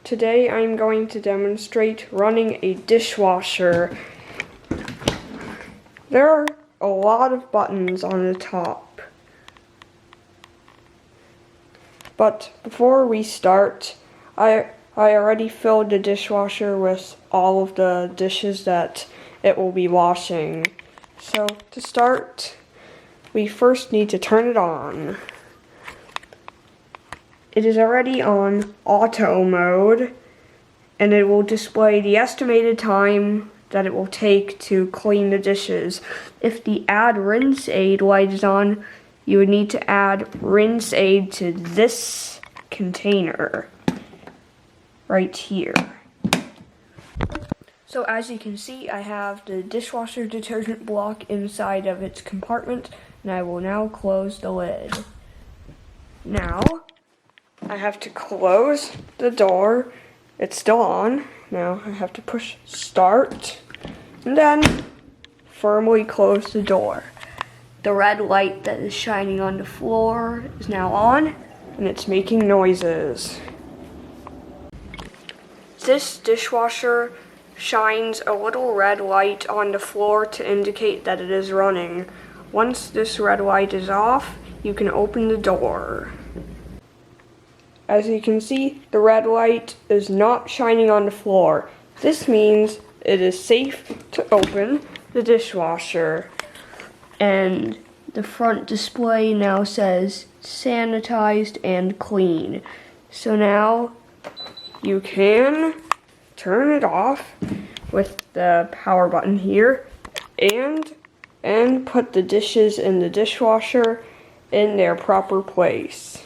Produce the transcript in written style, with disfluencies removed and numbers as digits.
Today I'm going to demonstrate running a dishwasher. There are a lot of buttons on the top. But before we start, I already filled the dishwasher with all of the dishes that it will be washing. So to start, we first need to turn it on. It is already on auto mode, and it will display the estimated time that it will take to clean the dishes. If the add rinse aid light is on, you would need to add rinse aid to this container right here. So as you can see, I have the dishwasher detergent block inside of its compartment, and I will now close the lid. Now, I have to close the door. It's still on. Now I have to push start, and then firmly close the door. The red light that is shining on the floor is now on, and it's making noises. This dishwasher shines a little red light on the floor to indicate that it is running. Once this red light is off, you can open the door. As you can see, the red light is not shining on the floor. This means it is safe to open the dishwasher. And the front display now says sanitized and clean. So now you can turn it off with the power button here and put the dishes in the dishwasher in their proper place.